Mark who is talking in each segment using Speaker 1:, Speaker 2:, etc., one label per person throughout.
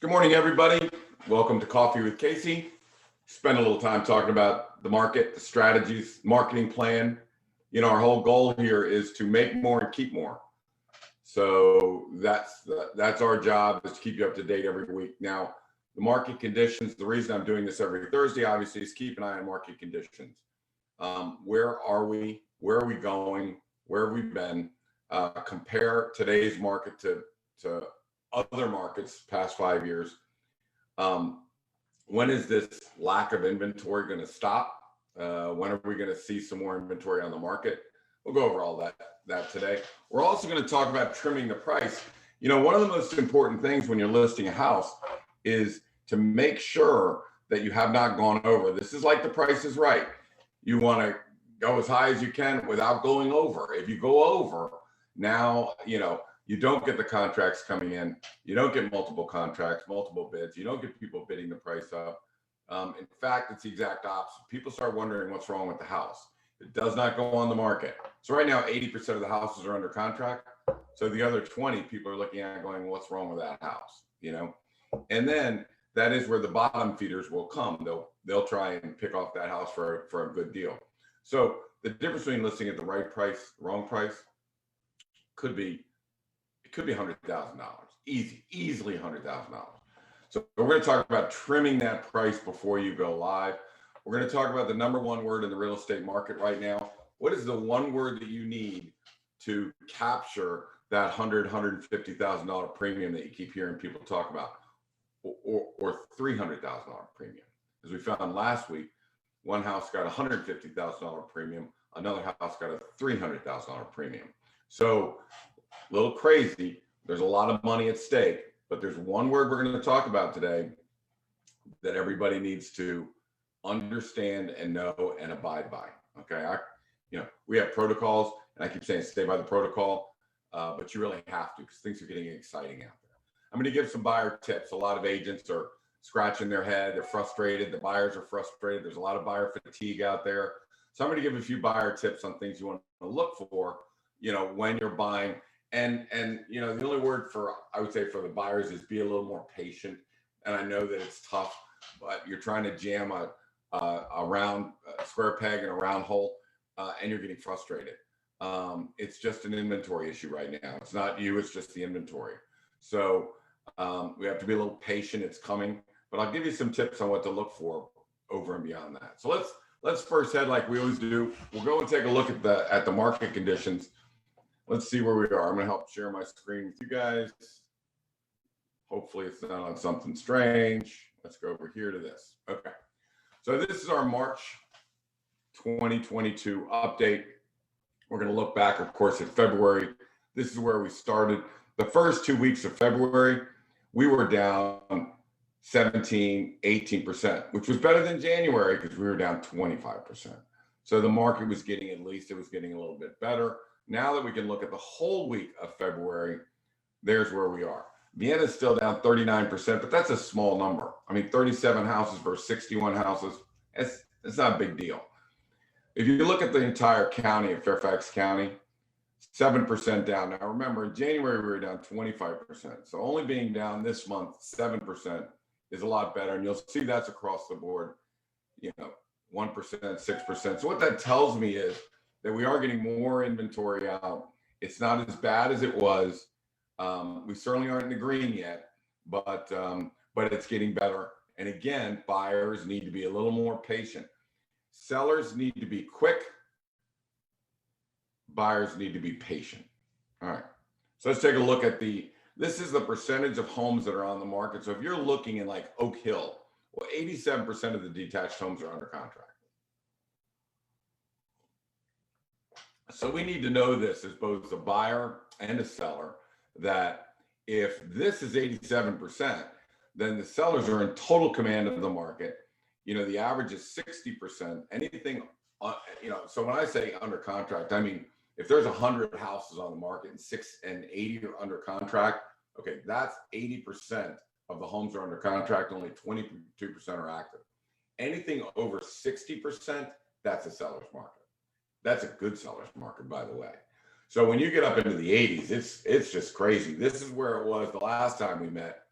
Speaker 1: Good morning, everybody. Welcome to Coffee with Casey. Spend a little time talking about the market, the strategies, marketing plan. Our whole goal here is to make more and keep more. So that's our job, is to keep you up to date every week. Now, the market conditions, the reason I'm doing this every Thursday, obviously, is keep an eye on market conditions. Where are we? Where are we going? Where have we been? Compare today's market to other markets past 5 years. When is this lack of inventory going to stop? When are we going to see some more inventory on the market? We'll go over all that today. We're also going to talk about trimming the price. One of the most important things when you're listing a house is to make sure that you have not gone over. This is like The Price is Right. You want to go as high as you can without going over. If you go over, now, you don't get the contracts coming in. You don't get multiple contracts, multiple bids. You don't get people bidding the price up. In fact, it's the exact opposite. People start wondering what's wrong with the house. It does not go on the market. So right now, 80% of the houses are under contract. So the other 20 people are looking at going, what's wrong with that house? And then that is where the bottom feeders will come. They'll try and pick off that house for a good deal. So the difference between listing at the right price, wrong price, could be $100,000, easily $100,000. So we're going to talk about trimming that price before you go live. We're going to talk about the number one word in the real estate market right now. What is the one word that you need to capture that $150,000 premium that you keep hearing people talk about, or $300,000 premium? As we found last week, one house got a $150,000 premium, another house got a $300,000 premium. So a little crazy. There's a lot of money at stake, but there's one word we're going to talk about today that everybody needs to understand and know and abide by. Okay. We have protocols, and I keep saying stay by the protocol, but you really have to, because things are getting exciting out there. I'm going to give some buyer tips. A lot of agents are scratching their head. They're frustrated. The buyers are frustrated. There's a lot of buyer fatigue out there. So I'm going to give a few buyer tips on things you want to look for, when you're buying. And the only word I would say for the buyers is be a little more patient. And I know that it's tough, but you're trying to jam a round square peg in a round hole, and you're getting frustrated. It's just an inventory issue right now. It's not you, it's just the inventory. So we have to be a little patient. It's coming, but I'll give you some tips on what to look for over and beyond that. So let's first head, like we always do. We'll go and take a look at the market conditions. Let's see where we are. I'm going to help share my screen with you guys. Hopefully it's not on something strange. Let's go over here to this. Okay. So this is our March 2022 update. We're going to look back, of course, at February. This is where we started. The first 2 weeks of February, we were down 17, 18%, which was better than January because we were down 25%. So the market was getting, at least it was getting a little bit better. Now that we can look at the whole week of February, there's where we are. Vienna's still down 39%, but that's a small number. 37 houses versus 61 houses, it's not a big deal. If you look at the entire county of Fairfax County, 7% down. Now remember, in January, we were down 25%. So only being down this month, 7% is a lot better. And you'll see that's across the board, 1%, 6%. So what that tells me is that we are getting more inventory out. It's not as bad as it was. We certainly aren't in the green yet, but it's getting better. And again, buyers need to be a little more patient. Sellers need to be quick. Buyers need to be patient. All right. So let's take a look at this is the percentage of homes that are on the market. So if you're looking in like Oak Hill, well, 87% of the detached homes are under contract. So we need to know this as both a buyer and a seller, that if this is 87%, then the sellers are in total command of the market. The average is 60%. Anything, so when I say under contract, I mean, if there's 100 houses on the market and 80 are under contract, okay, that's 80% of the homes are under contract, only 22% are active. Anything over 60%, that's a seller's market. That's a good seller's market, by the way. So when you get up into the 80s, it's just crazy. This is where it was the last time we met.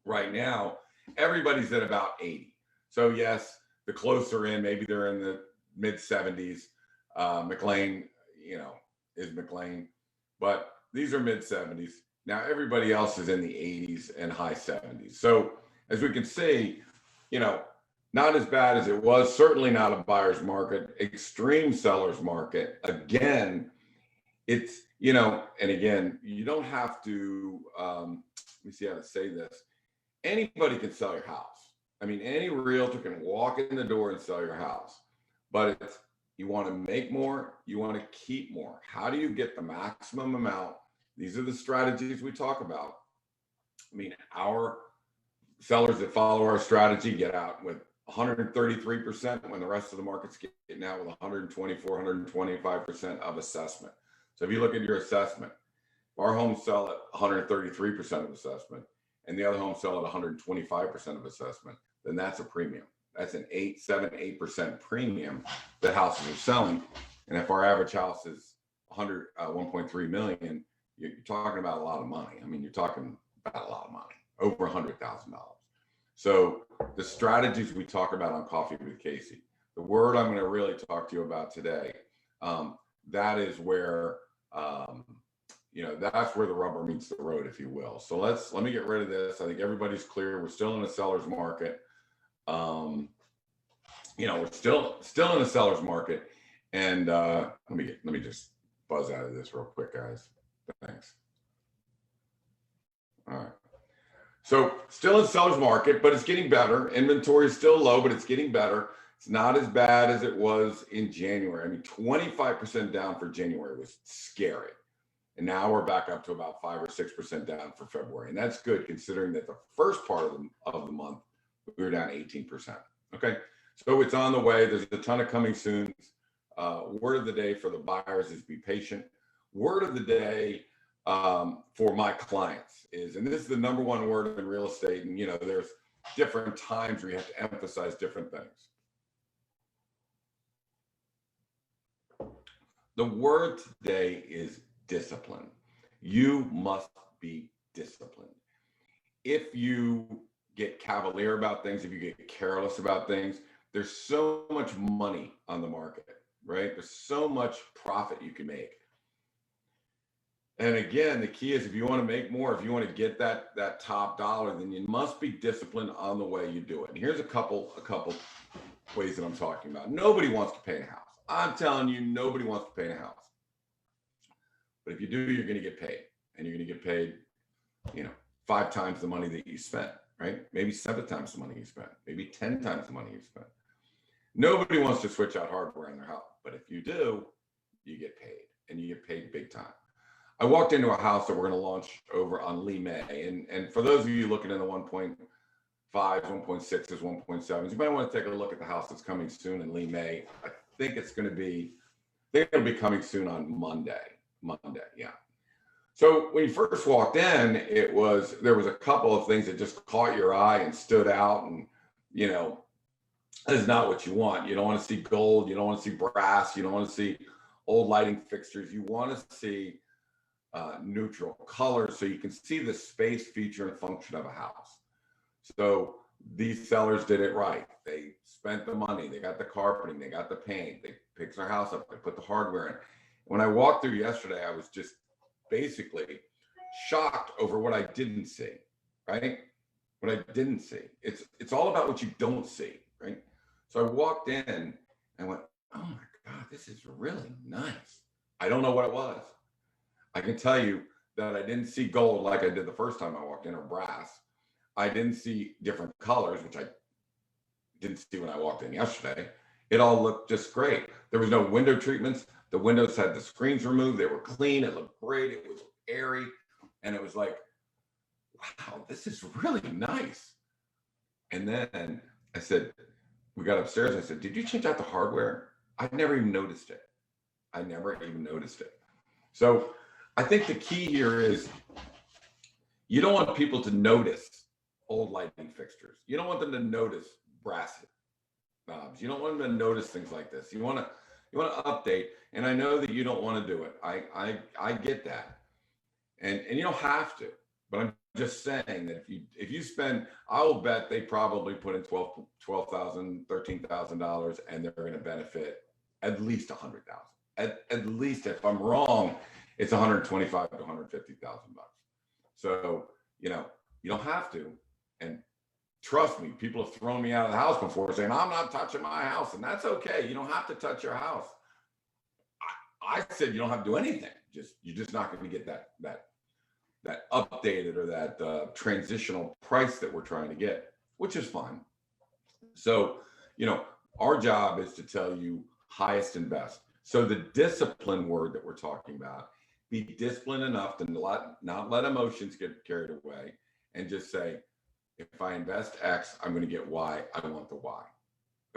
Speaker 1: right now, everybody's at about 80. So yes, the closer in, maybe they're in the mid 70s. McLean, you know, is McLean, but these are mid 70s. Now everybody else is in the 80s and high 70s. So as we can see, you know, not as bad as it was. Certainly not a buyer's market. Extreme seller's market. Again, it's, you know, and again, you don't have to. Let me see how to say this. Anybody can sell your house. I mean, any realtor can walk in the door and sell your house, but it's, you want to make more, you want to keep more. How do you get the maximum amount? These are the strategies we talk about. I mean, our sellers that follow our strategy get out with 133% when the rest of the market's getting out with 124, 125% of assessment. So if you look at your assessment, our homes sell at 133% of assessment and the other homes sell at 125% of assessment, then that's a premium. That's an 8% premium that houses are selling. And if our average house is 1.3 million, you're talking about a lot of money. I mean, you're talking about a lot of money, over $100,000. So the strategies we talk about on Coffee with Casey, the word I'm going to really talk to you about today, that is where, you know, that's where the rubber meets the road, if you will. So let me get rid of this. I think everybody's clear. We're still in a seller's market. You know, we're still in a seller's market. And let me just buzz out of this real quick, guys. Thanks. All right. So still in seller's market, but it's getting better. Inventory is still low, but it's getting better. It's not as bad as it was in January. I mean, 25% down for January was scary. And now we're back up to about 5 or 6% down for February. And that's good considering that the first part of the month, we were down 18%. Okay. So it's on the way. There's a ton of coming soon. Word of the day for the buyers is be patient. Word of the day for my clients is, and this is the number one word in real estate. And, you know, there's different times where you have to emphasize different things. The word today is discipline. You must be disciplined. If you get cavalier about things, if you get careless about things, there's so much money on the market, right? There's so much profit you can make. And again, the key is if you want to make more, if you want to get that top dollar, then you must be disciplined on the way you do it. And here's a couple ways that I'm talking about. Nobody wants to paint a house. I'm telling you, nobody wants to paint a house. But if you do, you're going to get paid. And you're going to get paid, you know, 5 times the money that you spent, right? Maybe 7 times the money you spent, maybe 10 times the money you spent. Nobody wants to switch out hardware in their house. But if you do, you get paid, and you get paid big time. I walked into a house that we're going to launch over on Lee May. And for those of you looking in the 1.5s, 1.6s, 1.7s, you might want to take a look at the house that's coming soon in Lee May. I think it'll be coming soon on Monday, yeah. So when you first walked in, there was a couple of things that just caught your eye and stood out. And, you know, that is not what you want. You don't want to see gold. You don't want to see brass. You don't want to see old lighting fixtures. You want to see neutral colors so you can see the space, feature, and function of a house. So these sellers did it right. They spent the money. They got the carpeting. They got the paint. They picked their house up. They put the hardware in. When I walked through yesterday, I was just basically shocked over what I didn't see, right? What I didn't see. It's all about what you don't see, right? So I walked in and went, oh my God, this is really nice. I don't know what it was. I can tell you that I didn't see gold like I did the first time I walked in, or brass. I didn't see different colors, which I didn't see when I walked in yesterday. It all looked just great. There was no window treatments. The windows had the screens removed. They were clean. It looked great. It was airy. And it was like, wow, this is really nice. And then I said, we got upstairs. I said, did you change out the hardware? I never even noticed it. So I think the key here is you don't want people to notice old lighting fixtures. You don't want them to notice brass knobs. You don't want them to notice things like this. You want to update. And I know that you don't want to do it. I get that. And you don't have to, but I'm just saying that if you spend, I will bet they probably put in $12,000, $13,000, and they're going to benefit at least 100,000. At least, if I'm wrong, it's 125 to 150,000 bucks. So, you know, you don't have to. And trust me, people have thrown me out of the house before saying, I'm not touching my house. And that's okay. You don't have to touch your house. I said you don't have to do anything. You're just not going to get that updated or that transitional price that we're trying to get, which is fine. So, you know, our job is to tell you highest and best. So the discipline word that we're talking about, be disciplined enough to not let emotions get carried away and just say, if I invest X, I'm going to get Y. I want the Y.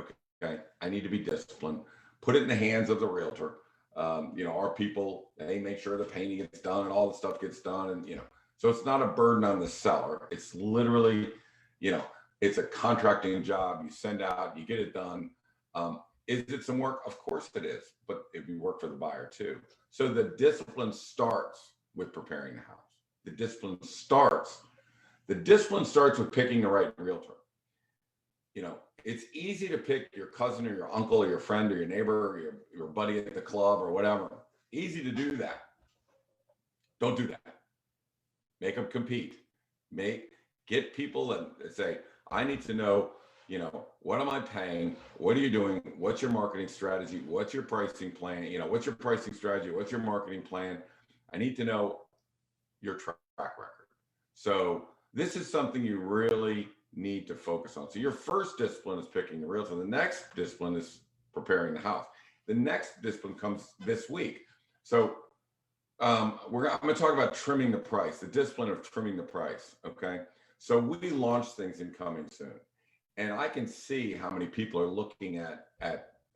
Speaker 1: Okay. I need to be disciplined. Put it in the hands of the realtor. You know, our people, they make sure the painting gets done and all the stuff gets done. And, you know, so it's not a burden on the seller. It's literally, you know, it's a contracting job. You send out, you get it done. Is it some work? Of course it is, but it'd be work for the buyer too. So the discipline starts with preparing the house. The discipline starts with picking the right realtor. You know, it's easy to pick your cousin or your uncle or your friend or your neighbor or your buddy at the club or whatever. Easy to do that. Don't do that. Make them compete. Get people and say, I need to know, you know, what am I paying? What are you doing? What's your marketing strategy? What's your pricing plan? You know, what's your pricing strategy? What's your marketing plan? I need to know your track record. So this is something you really need to focus on. So your first discipline is picking the realtor. The next discipline is preparing the house. The next discipline comes this week. So I'm going to talk about trimming the price, the discipline of trimming the price. Okay. So we launch things in coming soon, and I can see how many people are looking at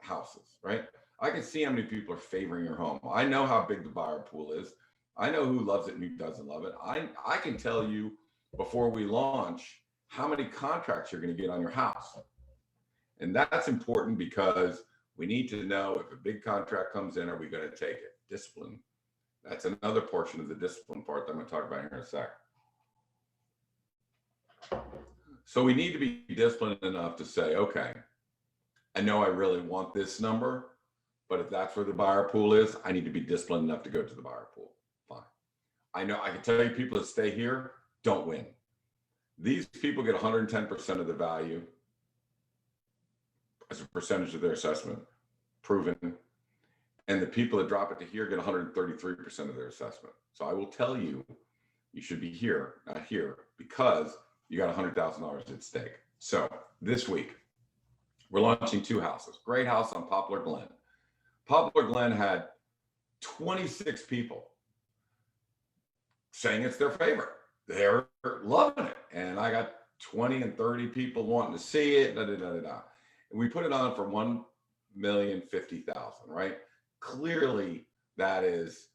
Speaker 1: houses, right? I can see how many people are favoring your home. I know how big the buyer pool is. I know who loves it and who doesn't love it. I can tell you before we launch how many contracts you're going to get on your house. And that's important because we need to know if a big contract comes in, are we going to take it? Discipline. That's another portion of the discipline part that I'm going to talk about here in a sec. So we need to be disciplined enough to say, okay, I know I really want this number, but if that's where the buyer pool is, I need to be disciplined enough to go to the buyer pool. Fine. I know I can tell you people that stay here don't win. These people get 110% of the value as a percentage of their assessment, proven. And the people that drop it to here get 133% of their assessment. So I will tell you, you should be here, not here, because you got $100,000 at stake. So this week, we're launching 2 houses. Great house on Poplar Glen. Poplar Glen had 26 people saying it's their favorite. They're loving it. And I got 20 and 30 people wanting to see it. And we put it on for $1,050,000, right? Clearly, that is,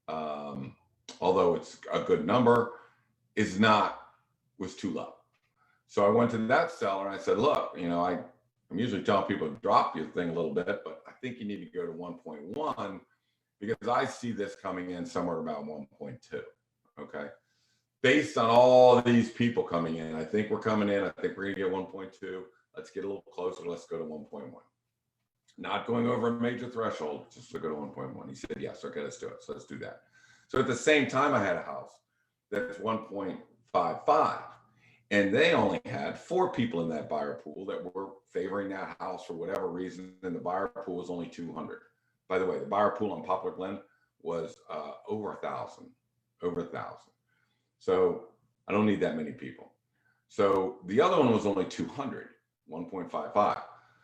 Speaker 1: although it's a good number, was too low. So I went to that seller and I said, look, you know, I'm usually telling people to drop your thing a little bit, but I think you need to go to 1.1 because I see this coming in somewhere about 1.2. Okay. Based on all these people coming in, I think we're coming in. I think we're going to get 1.2. Let's get a little closer. Let's go to 1.1. Not going over a major threshold, just to go to 1.1. He said, yes, okay, let's do it. So let's do that. So at the same time, I had a house that's 1.55, and they only had 4 people in that buyer pool that were favoring that house for whatever reason, and the buyer pool was only 200. By the way, the buyer pool on Poplar Glen was over 1,000. So I don't need that many people. So the other one was only 200, 1.55.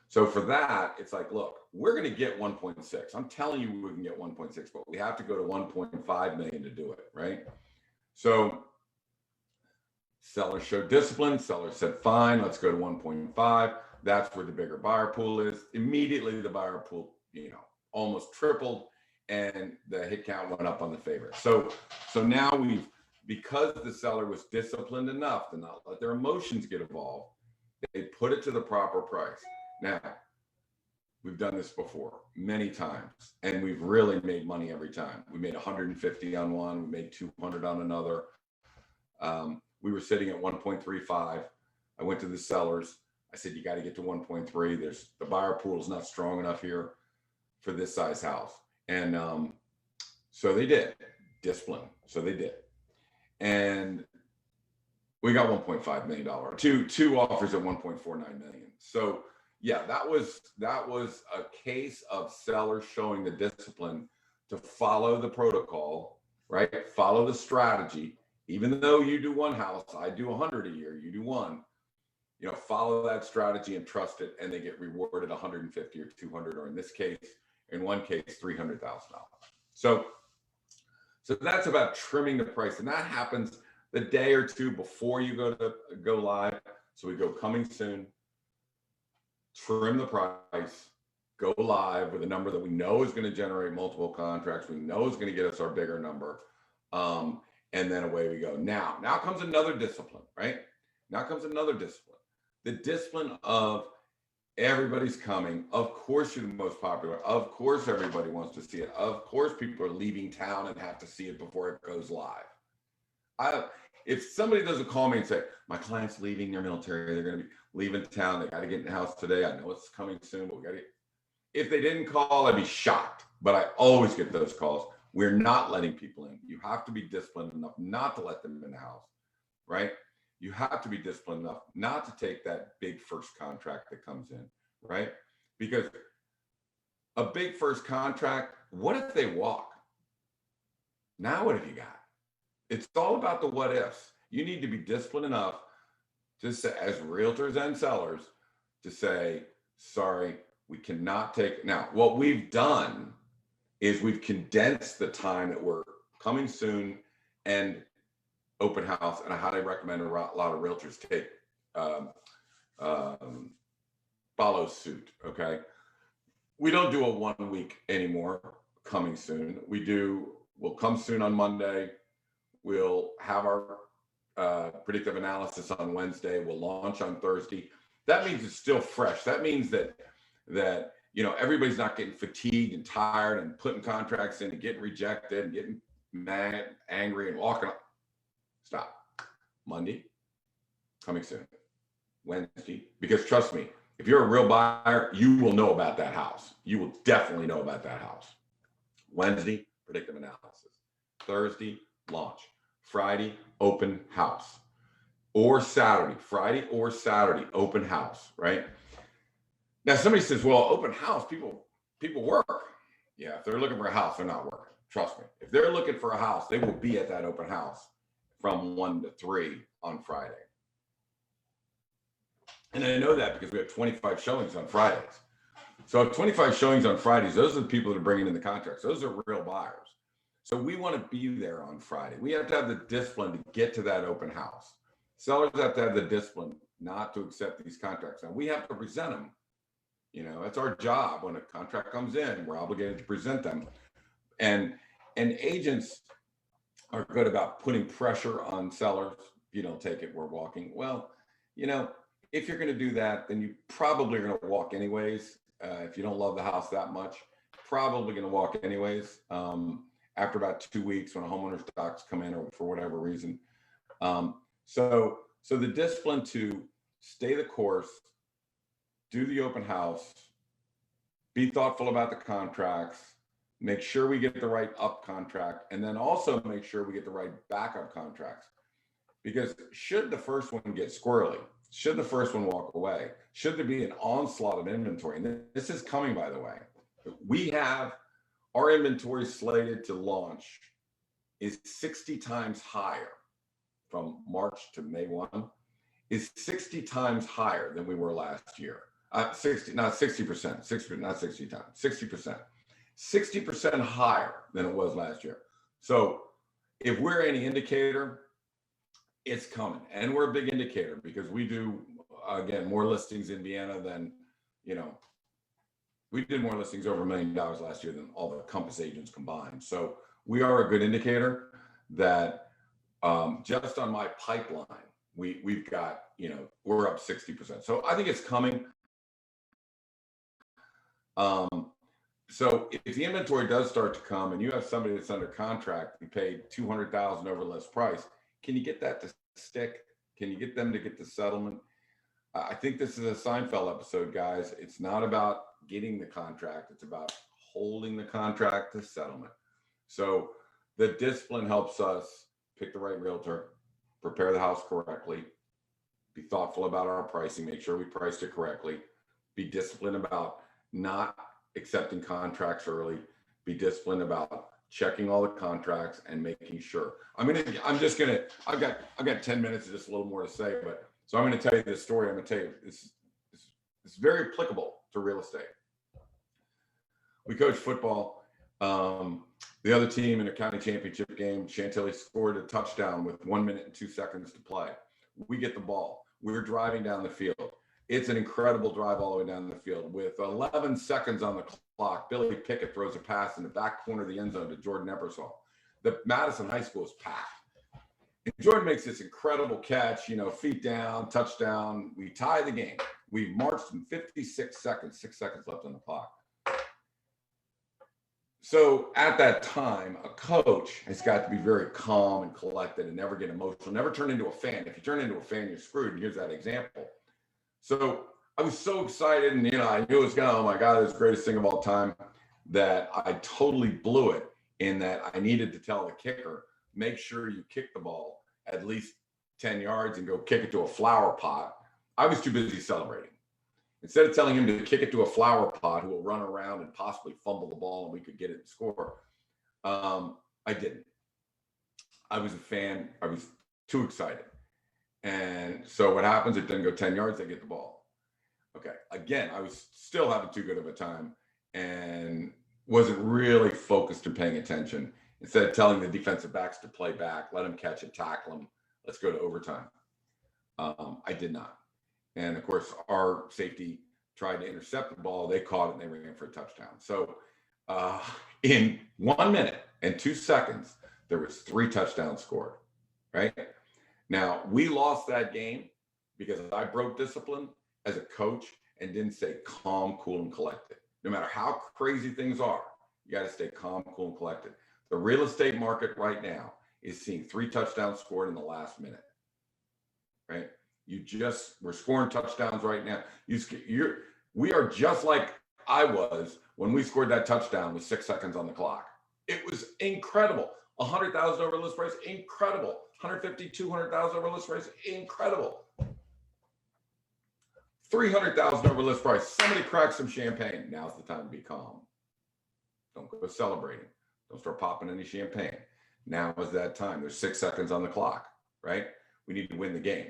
Speaker 1: So for that, it's like, look, we're going to get 1.6. I'm telling you we can get 1.6, but we have to go to 1.5 million to do it, right? So seller showed discipline. Seller said, fine, let's go to 1.5. That's where the bigger buyer pool is. Immediately the buyer pool, you know, almost tripled, and the hit count went up on the favorite. So now because the seller was disciplined enough to not let their emotions get involved, they put it to the proper price. Now, we've done this before many times, and we've really made money every time. We made 150 on one, we made 200 on another. We were sitting at 1.35. I went to the sellers. I said, you got to get to 1.3. The buyer pool is not strong enough here for this size house. And so they did. Discipline. So they did. And we got $1.5 million, two offers at 1.49 million. So yeah, that was a case of sellers showing the discipline to follow the protocol, right? Follow the strategy. Even though you do one house, I do 100 a year, you do one, follow that strategy and trust it, and they get rewarded 150 or 200, or in this case, in one case, $300,000. So that's about trimming the price, and that happens the day or two before you go live. So we go coming soon, trim the price, go live with a number that we know is going to generate multiple contracts. We know is going to get us our bigger number. And then away we go. Now comes another discipline, right? Now comes another discipline. The discipline of everybody's coming. Of course you're the most popular. Of course everybody wants to see it. Of course people are leaving town and have to see it before it goes live. If somebody doesn't call me and say, my client's leaving their military, they're going to be leaving town, they got to get in the house today, I know it's coming soon, but we got to get. If they didn't call, I'd be shocked. But I always get those calls. We're not letting people in. You have to be disciplined enough not to let them in the house, right? You have to be disciplined enough not to take that big first contract that comes in, right? Because a big first contract, what if they walk? Now what have you got? It's all about the what ifs. You need to be disciplined enough to say, as realtors and sellers, to say, sorry, we cannot take. Now, what we've done is we've condensed the time that we're coming soon and open house, and I highly recommend a lot of realtors take follow suit. Okay, we don't do a 1 week anymore. Coming soon, we'll come soon on Monday. We'll have our predictive analysis on Wednesday. We'll launch on Thursday. That means it's still fresh. That means that everybody's not getting fatigued and tired and putting contracts in and getting rejected and getting mad, angry, and walking up. Stop. Monday, coming soon. Wednesday, because trust me, if you're a real buyer, you will know about that house. You will definitely know about that house. Wednesday, predictive analysis. Thursday, launch. Friday, open house. Or Saturday, Friday or Saturday, open house, right? Now, somebody says, well, open house, people work. Yeah, if they're looking for a house, they're not working. Trust me. If they're looking for a house, they will be at that open house from 1 to 3 on Friday. And I know that because we have 25 showings on Fridays. So 25 showings on Fridays, those are the people that are bringing in the contracts. Those are real buyers. So we want to be there on Friday. We have to have the discipline to get to that open house. Sellers have to have the discipline not to accept these contracts. Now we have to present them. That's our job. When a contract comes in, we're obligated to present them. And agents are good about putting pressure on sellers. If you don't take it, we're walking. Well, if you're going to do that, then you probably are going to walk anyways. If you don't love the house that much, probably going to walk anyways. After about 2 weeks, when a homeowner's docs come in or for whatever reason. So the discipline to stay the course, do the open house, be thoughtful about the contracts, make sure we get the right up contract, and then also make sure we get the right backup contracts. Because should the first one get squirrely, should the first one walk away, should there be an onslaught of inventory, and this is coming, by the way, we have our inventory slated to launch is 60 times higher from March to May 1, is 60 times higher than we were last year. 60%, not 60 times, 60%. 60% higher than it was last year. So if we're any indicator, it's coming. And we're a big indicator because we do, again, more listings in Vienna than, we did more listings over $1 million last year than all the Compass agents combined. So we are a good indicator that just on my pipeline, we've got, we're up 60%. So I think it's coming. So if the inventory does start to come and you have somebody that's under contract, you paid $200,000 over list price, can you get that to stick? Can you get them to get the settlement? I think this is a Seinfeld episode, guys. It's not about getting the contract. It's about holding the contract to settlement. So the discipline helps us pick the right realtor, prepare the house correctly, be thoughtful about our pricing, make sure we priced it correctly, be disciplined about not accepting contracts early, be disciplined about checking all the contracts and making sure. I've got 10 minutes, just a little more to say, but so I'm going to tell you this story. I'm going to tell you it's very applicable to real estate. We coach football. The other team in a county championship game, Chantilly scored a touchdown with 1 minute and 2 seconds to play. We get the ball. We're driving down the field. It's an incredible drive all the way down the field. With 11 seconds on the clock, Billy Pickett throws a pass in the back corner of the end zone to Jordan Ebersol. The Madison High School is packed. And Jordan makes this incredible catch, feet down, touchdown. We tie the game. We marched in 56 seconds, 6 seconds left on the clock. So at that time, a coach has got to be very calm and collected and never get emotional, never turn into a fan. If you turn into a fan, you're screwed. And here's that example. So I was so excited, and I knew it was oh my God, it's the greatest thing of all time, that I totally blew it in that I needed to tell the kicker, make sure you kick the ball at least 10 yards and go kick it to a flower pot. I was too busy celebrating. Instead of telling him to kick it to a flower pot who will run around and possibly fumble the ball and we could get it and score, I didn't. I was a fan. I was too excited. And so what happens, it doesn't go 10 yards, they get the ball. Okay, again, I was still having too good of a time and wasn't really focused or paying attention. Instead of telling the defensive backs to play back, let them catch it, tackle them, let's go to overtime. I did not. And of course, our safety tried to intercept the ball. They caught it and they ran for a touchdown. So in 1 minute and 2 seconds, there was 3 touchdowns scored, right? Now, we lost that game because I broke discipline as a coach and didn't stay calm, cool, and collected. No matter how crazy things are, you got to stay calm, cool, and collected. The real estate market right now is seeing 3 touchdowns scored in the last minute, right? We're scoring touchdowns right now. We are just like I was when we scored that touchdown with 6 seconds on the clock. It was incredible. 100,000 over list price, incredible. 150, 200,000 over list price, incredible. 300,000 over list price. Somebody crack some champagne. Now's the time to be calm. Don't go celebrating. Don't start popping any champagne. Now is that time. There's 6 seconds on the clock, right? We need to win the game.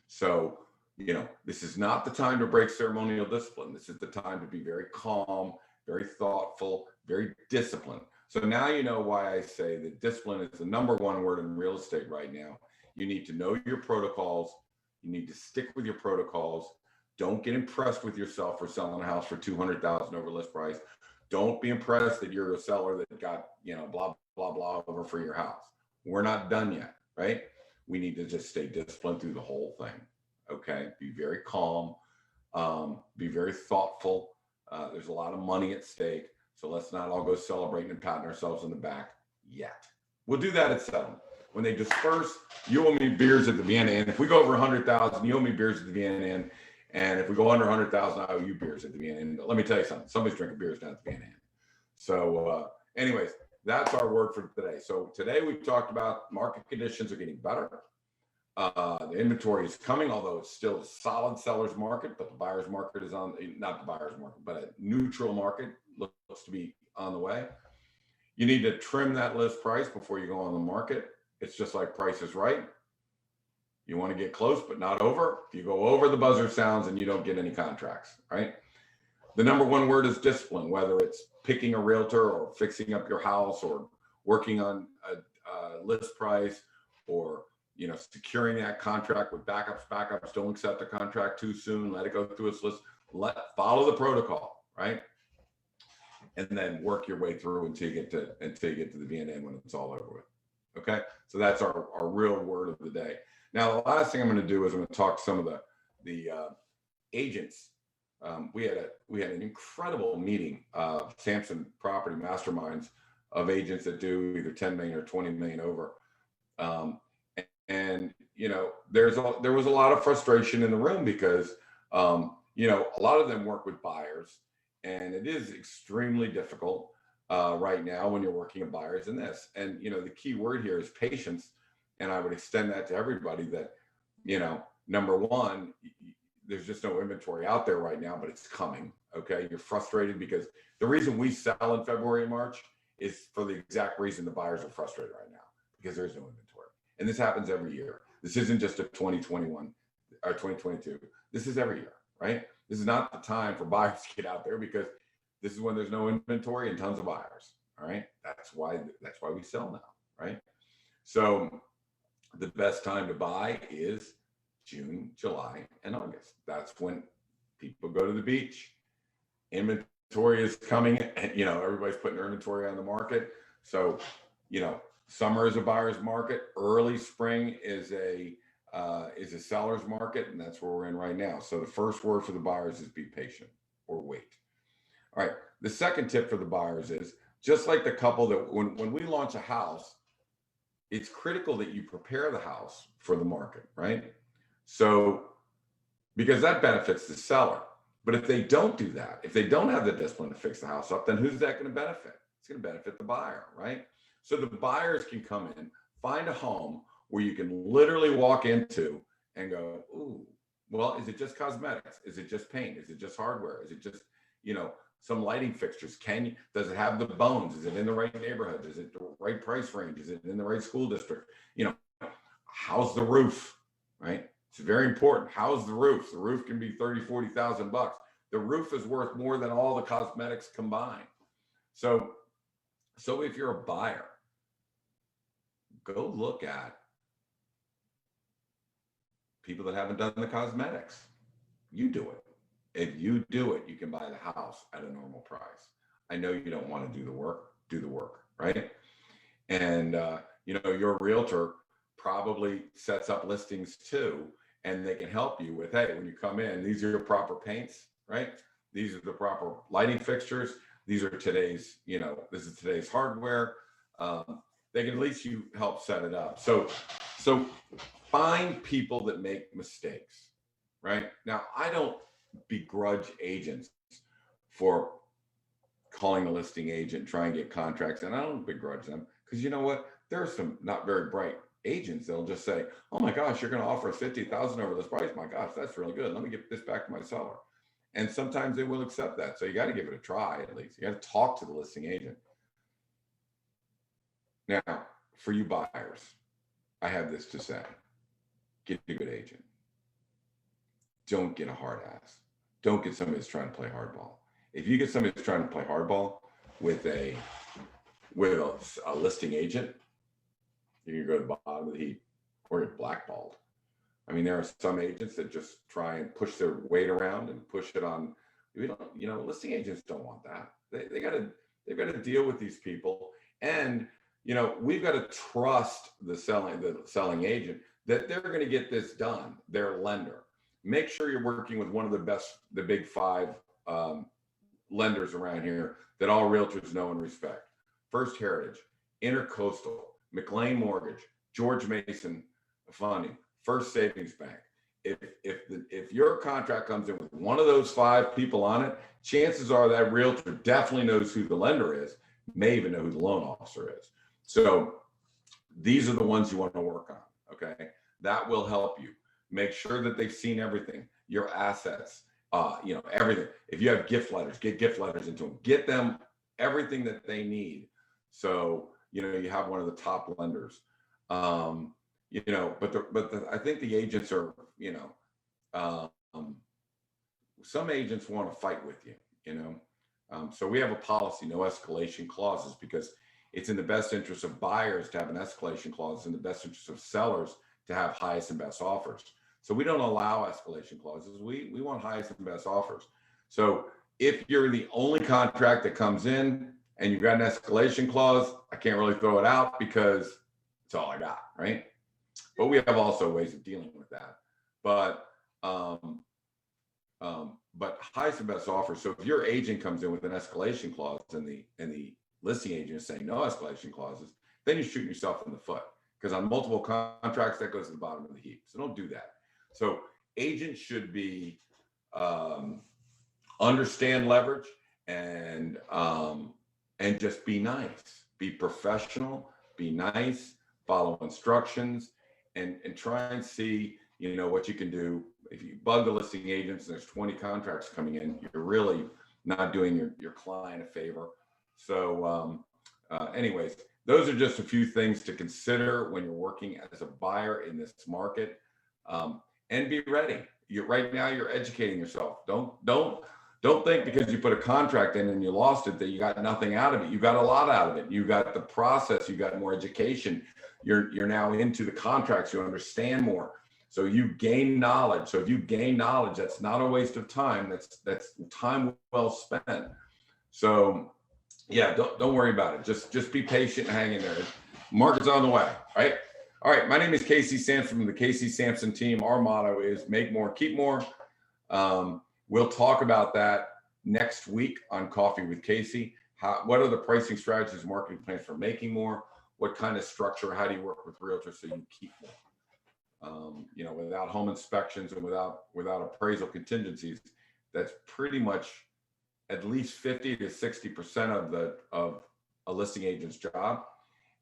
Speaker 1: So, this is not the time to break ceremonial discipline. This is the time to be very calm, very thoughtful, very disciplined. So now you know why I say that discipline is the number one word in real estate right now. You need to know your protocols. You need to stick with your protocols. Don't get impressed with yourself for selling a house for 200,000 over list price. Don't be impressed that you're a seller that got, blah, blah, blah over for your house. We're not done yet, right? We need to just stay disciplined through the whole thing. Okay. Be very calm. Be very thoughtful. There's a lot of money at stake. So let's not all go celebrating and patting ourselves on the back yet. We'll do that at settlement. When they disperse, you owe me beers at the Vienna Inn. If we go over 100,000, you owe me beers at the Vienna Inn. And if we go under 100,000, I owe you beers at the Vienna Inn. Let me tell you something. Somebody's drinking beers down at the Vienna Inn. So anyways, that's our word for today. So today we talked about market conditions are getting better. The inventory is coming, although it's still a solid seller's market, but the buyer's market is not the buyer's market, but a neutral market looks to be on the way. You need to trim that list price before you go on the market. It's just like Price is Right. You want to get close, but not over. If you go over, the buzzer sounds and you don't get any contracts, right? The number one word is discipline, whether it's picking a realtor or fixing up your house or working on a list price or securing that contract with backups. Don't accept the contract too soon. Let it go through its list. Follow the protocol, right? And then work your way through until you get to the VNN when it's all over with. Okay, so that's our real word of the day. Now, the last thing I'm going to do is I'm going to talk to some of the agents. We had an incredible meeting of Samson property masterminds of agents that do either 10 million or 20 million over. And, there was a lot of frustration in the room because, a lot of them work with buyers, and it is extremely difficult right now when you're working with buyers in this. And, the key word here is patience. And I would extend that to everybody that, number one, there's just no inventory out there right now, but it's coming. Okay. You're frustrated because the reason we sell in February and March is for the exact reason the buyers are frustrated right now, because there's no inventory. And this happens every year. This isn't just a 2021 or 2022. This is every year, right? This is not the time for buyers to get out there, because this is when there's no inventory and tons of buyers. All right. That's why we sell now, right? So the best time to buy is June, July, and August. That's when people go to the beach. Inventory is coming, and everybody's putting their inventory on the market. So, summer is a buyer's market. Early spring is a seller's market, and that's where we're in right now. So the first word for the buyers is be patient or wait. All right. The second tip for the buyers is, just like the couple that when we launch a house, it's critical that you prepare the house for the market, right? So, because that benefits the seller. But if they don't do that, if they don't have the discipline to fix the house up, then who's that going to benefit? It's going to benefit the buyer, right? So the buyers can come in, find a home where you can literally walk into and go, ooh, well, is it just cosmetics? Is it just paint? Is it just hardware? Is it just, some lighting fixtures? Does it have the bones? Is it in the right neighborhood? Is it the right price range? Is it in the right school district? How's the roof, right? It's very important. How's the roof? The roof can be 30, 40,000 bucks. The roof is worth more than all the cosmetics combined. So if you're a buyer, go look at people that haven't done the cosmetics. You do it. If you do it, you can buy the house at a normal price. I know you don't want to do the work, right? And, your realtor probably sets up listings too, and they can help you with, hey, when you come in, these are your proper paints, right? These are the proper lighting fixtures. These are today's, this is today's hardware. They can at least you help set it up. So find people that make mistakes, right? Now, I don't begrudge agents for calling a listing agent, try and get contracts, and I don't begrudge them, because you know what? There are some not very bright agents that'll just say, oh my gosh, you're going to offer us 50,000 over this price. My gosh, that's really good. Let me get this back to my seller. And sometimes they will accept that. So you got to give it a try. At least you got to talk to the listing agent. Now, for you buyers, I have this to say: get a good agent. Don't get a hard ass. Don't get somebody that's trying to play hardball. If you get somebody that's trying to play hardball with a listing agent, you go to the bottom of the heap, or you're blackballed. I mean, there are some agents that just try and push their weight around and push it on. Listing agents don't want that. They've got to deal with these people, and we've got to trust the selling agent that they're going to get this done. Their lender. Make sure you're working with one of the big five lenders around here that all realtors know and respect: First Heritage, Intercoastal, McLean Mortgage, George Mason Funding, First Savings Bank. If your contract comes in with one of those five people on it, chances are that realtor definitely knows who the lender is, may even know who the loan officer is. So these are the ones you want to work on. Okay, that will help you. Make sure that they've seen everything, your assets, everything. If you have gift letters, get gift letters into them. Get them everything that they need. So you have one of the top lenders. I think the agents are, some agents want to fight with you, so we have a policy, no escalation clauses, because it's in the best interest of buyers to have an escalation clause, in the best interest of sellers to have highest and best offers. So we don't allow escalation clauses. We want highest and best offers. So if you're the only contract that comes in and you've got an escalation clause, I can't really throw it out because it's all I got, right? But we have also ways of dealing with that. But highest and best offer. So if your agent comes in with an escalation clause and the listing agent is saying no escalation clauses, then you're shooting yourself in the foot, because on multiple contracts, that goes to the bottom of the heap. So don't do that. So agents should be understand leverage and just be nice, be professional, be nice, follow instructions, and try and see, you know, what you can do. If you bug the listing agents and there's 20 contracts coming in, you're really not doing your client a favor. So anyways, those are just a few things to consider when you're working as a buyer in this market. And be ready. Right now you're educating yourself. Don't think because you put a contract in and you lost it that you got nothing out of it. You got a lot out of it. You got the process. You got more education. You're now into the contracts. You understand more. So you gain knowledge. So if you gain knowledge, that's not a waste of time. That's time well spent. So yeah, don't worry about it. Just be patient and hang in there. Market's on the way, right? All right. My name is Casey Sampson from the Casey Sampson team. Our motto is make more, keep more. We'll talk about that next week on Coffee with Casey. What are the pricing strategies, marketing plans for making more? What kind of structure? How do you work with realtors so you keep more? You know, without home inspections and without appraisal contingencies, that's pretty much at least 50 to 60% of a listing agent's job,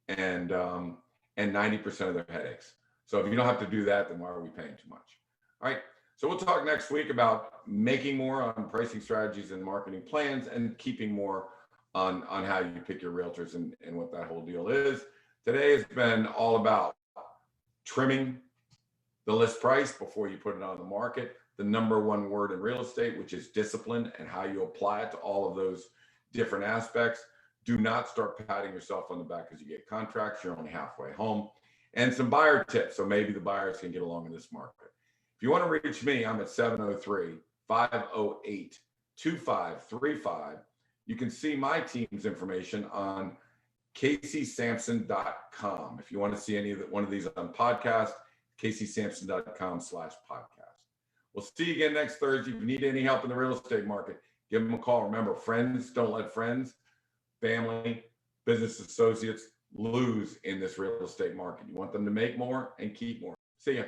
Speaker 1: and 90% of their headaches. So if you don't have to do that, then why are we paying too much? All right. So we'll talk next week about making more on pricing strategies and marketing plans, and keeping more on how you pick your realtors and what that whole deal is. Today has been all about trimming the list price before you put it on the market. The number one word in real estate, which is discipline, and how you apply it to all of those different aspects. Do not start patting yourself on the back because you get contracts. You're only halfway home. And some buyer tips, so maybe the buyers can get along in this market. If you want to reach me, I'm at 703-508-2535. You can see my team's information on CaseySampson.com. If you want to see one of these on podcast, CaseySampson.com/podcast. We'll see you again next Thursday. If you need any help in the real estate market, give them a call. Remember, friends don't let friends, family, business associates lose in this real estate market. You want them to make more and keep more. See ya.